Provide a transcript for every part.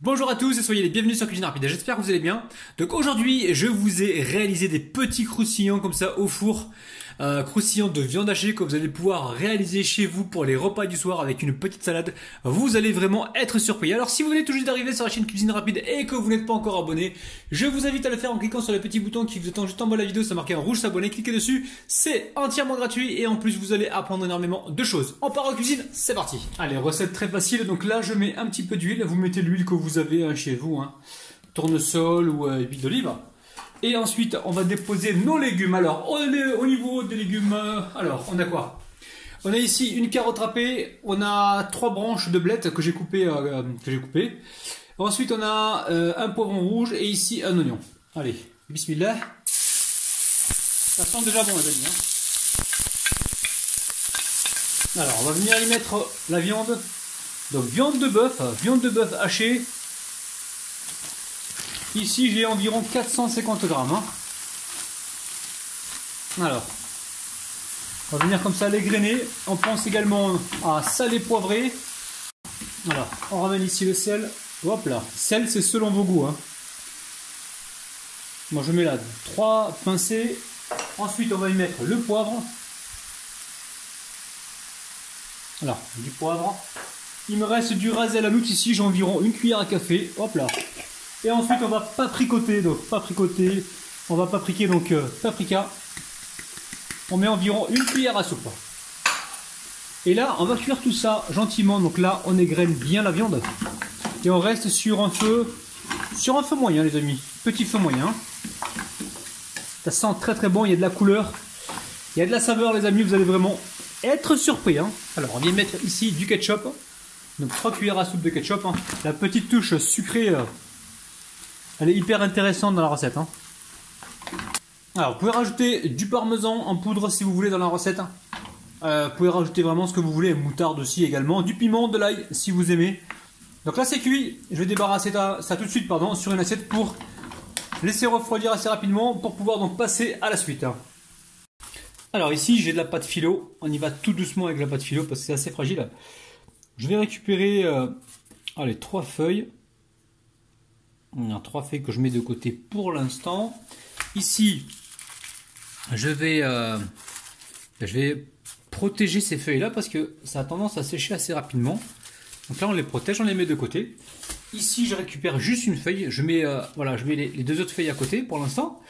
Bonjour à tous et soyez les bienvenus sur Cuisine Rapide, j'espère que vous allez bien. Donc aujourd'hui je vous ai réalisé des petits croustillants comme ça au four, croustillants de viande hachée que vous allez pouvoir réaliser chez vous pour les repas du soir avec une petite salade. Vous allez vraiment être surpris. Alors si vous venez tout juste d'arriver sur la chaîne Cuisine Rapide et que vous n'êtes pas encore abonné, je vous invite à le faire en cliquant sur le petit bouton qui vous attend juste en bas de la vidéo, ça marque en rouge s'abonner, cliquez dessus, c'est entièrement gratuit et en plus vous allez apprendre énormément de choses. On part en cuisine, c'est parti. Allez, recette très facile, donc là je mets un petit peu d'huile, vous mettez l'huile que vous avez chez vous, tournesol ou huile d'olive. Et ensuite, on va déposer nos légumes. Alors, au niveau des légumes, alors, on a quoi? On a ici une carotte râpée, on a 3 branches de blettes que j'ai coupées. Ensuite, on a un poivron rouge et ici un oignon. Allez, bismillah. Ça sent déjà bon, les amis. Alors, on va venir y mettre la viande. Donc, viande de bœuf hachée. Ici, j'ai environ 450 grammes. Alors, on va venir comme ça l'égrener. On pense également à saler, poivrer. Alors, on ramène ici le sel. Hop là. Sel, c'est selon vos goûts. Moi, je mets là 3 pincées. Ensuite, on va y mettre le poivre. Alors, du poivre. Il me reste du ras el hanout ici. J'ai environ une cuillère à café. Hop là. Et ensuite on va papricoter, on va papriquer donc paprika. On met environ une cuillère à soupe. Et là on va cuire tout ça gentiment, donc là on égrène bien la viande. Et on reste sur un feu moyen les amis, petit feu moyen. Ça sent très très bon, il y a de la couleur, il y a de la saveur les amis, vous allez vraiment être surpris. Alors on vient mettre ici du ketchup, donc 3 cuillères à soupe de ketchup. La petite touche sucrée. Elle est hyper intéressante dans la recette. Alors, vous pouvez rajouter du parmesan en poudre si vous voulez dans la recette. Vous pouvez rajouter vraiment ce que vous voulez, moutarde aussi également, du piment, de l'ail si vous aimez. Donc là c'est cuit, je vais débarrasser ça tout de suite sur une assiette pour laisser refroidir assez rapidement pour pouvoir donc passer à la suite. Alors ici j'ai de la pâte philo, on y va tout doucement avec la pâte philo parce que c'est assez fragile. Je vais récupérer 3 feuilles. On a 3 feuilles que je mets de côté pour l'instant. Ici, je vais protéger ces feuilles-là parce que ça a tendance à sécher assez rapidement. Donc là, on les protège, on les met de côté. Ici, je récupère juste une feuille. Je mets les 2 autres feuilles à côté pour l'instant.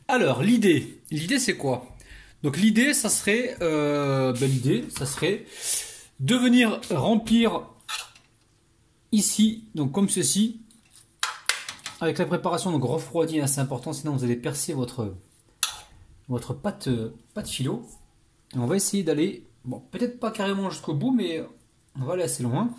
Alors, l'idée c'est quoi? Donc l'idée, ça serait de venir remplir ici, donc comme ceci. Avec la préparation, donc refroidie, c'est important, sinon vous allez percer votre pâte philo. Et on va essayer d'aller, bon, peut-être pas carrément jusqu'au bout, mais on va aller assez loin.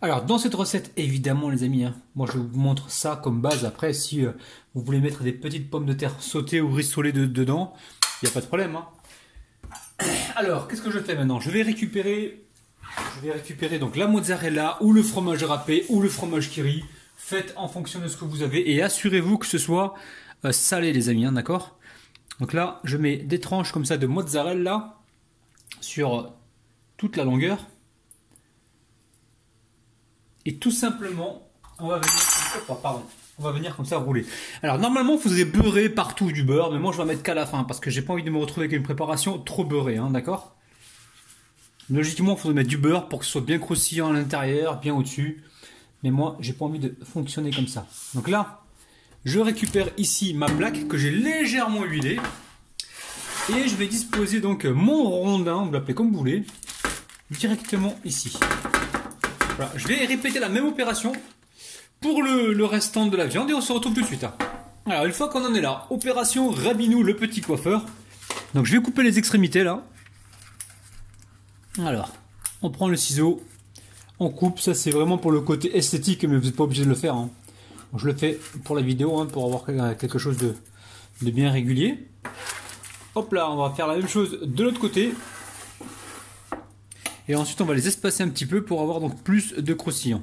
Alors, dans cette recette, évidemment, les amis, moi je vous montre ça comme base. Après, si vous voulez mettre des petites pommes de terre sautées ou rissolées dedans, il n'y a pas de problème. Alors, qu'est-ce que je fais maintenant? Je vais récupérer donc la mozzarella ou le fromage râpé ou le fromage Kiri. Faites en fonction de ce que vous avez et assurez-vous que ce soit salé les amis, d'accord? Donc là, je mets des tranches comme ça de mozzarella sur toute la longueur. Et tout simplement, on va venir comme ça rouler. Alors normalement, vous faudrait beurrer partout du beurre, mais moi je vais en mettre qu'à la fin parce que j'ai pas envie de me retrouver avec une préparation trop beurrée, d'accord? Logiquement, il faudrait mettre du beurre pour que ce soit bien croustillant à l'intérieur, bien au-dessus. Mais moi, j'ai pas envie de fonctionner comme ça. Donc là, je récupère ici ma plaque que j'ai légèrement huilée. Et je vais disposer donc mon rondin, vous l'appelez comme vous voulez, directement ici. Voilà, je vais répéter la même opération pour le restant de la viande et on se retrouve tout de suite. Alors, une fois qu'on en est là, opération Rabinou le petit coiffeur. Donc, je vais couper les extrémités là. Alors, on prend le ciseau. On coupe, ça c'est vraiment pour le côté esthétique, mais vous n'êtes pas obligé de le faire. Je le fais pour la vidéo, pour avoir quelque chose de bien régulier. Hop là, on va faire la même chose de l'autre côté. Et ensuite on va les espacer un petit peu pour avoir donc plus de croustillant.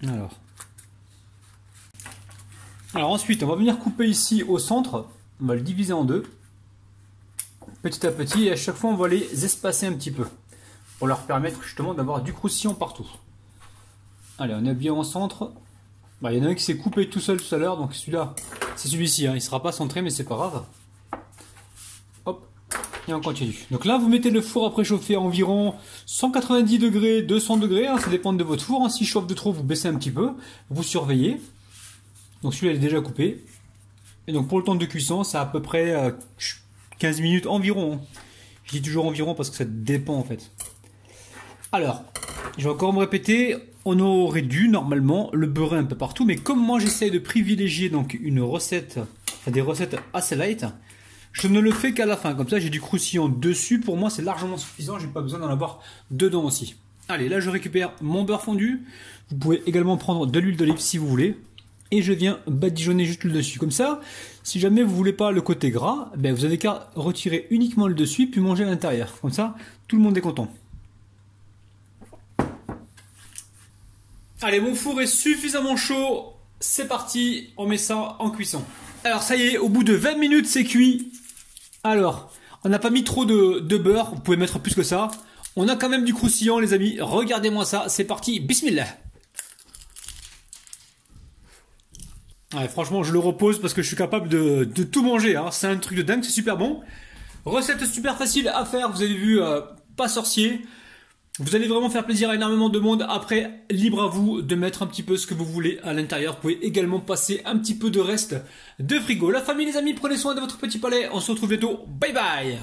Alors ensuite on va venir couper ici au centre. On va le diviser en deux. Petit à petit, et à chaque fois on va les espacer un petit peu. Pour leur permettre justement d'avoir du croustillant partout. Allez, on est bien en centre. Bah, il y en a un qui s'est coupé tout seul tout à l'heure, donc celui-là, c'est celui-ci, hein. Il sera pas centré, mais c'est pas grave. Hop, et on continue. Donc là, vous mettez le four à préchauffer à environ 190 degrés, 200 degrés, hein, ça dépend de votre four. Hein. S'il chauffe de trop, vous baissez un petit peu, vous surveillez. Donc celui-là, il est déjà coupé. Et donc pour le temps de cuisson, c'est à peu près 15 minutes environ. Hein. Je dis toujours environ parce que ça dépend en fait. Alors, je vais encore me répéter, on aurait dû normalement le beurrer un peu partout, mais comme moi j'essaie de privilégier donc une recette, enfin des recettes assez light, je ne le fais qu'à la fin. Comme ça, j'ai du croustillant dessus. Pour moi, c'est largement suffisant. J'ai pas besoin d'en avoir dedans aussi. Allez, là, je récupère mon beurre fondu. Vous pouvez également prendre de l'huile d'olive si vous voulez. Et je viens badigeonner juste le dessus. Comme ça, si jamais vous voulez pas le côté gras, ben vous avez qu'à retirer uniquement le dessus puis manger à l'intérieur. Comme ça, tout le monde est content. Allez, mon four est suffisamment chaud. C'est parti, on met ça en cuisson. Alors ça y est, au bout de 20 minutes, c'est cuit. Alors, on n'a pas mis trop de beurre, vous pouvez mettre plus que ça. On a quand même du croustillant, les amis. Regardez-moi ça, c'est parti, bismillah. Ouais, franchement, je le repose parce que je suis capable de tout manger. Hein. C'est un truc de dingue, c'est super bon. Recette super facile à faire, vous avez vu, pas sorcier. Vous allez vraiment faire plaisir à énormément de monde. Après, libre à vous de mettre un petit peu ce que vous voulez à l'intérieur. Vous pouvez également passer un petit peu de reste de frigo. La famille, les amis, prenez soin de votre petit palais. On se retrouve bientôt. Bye bye!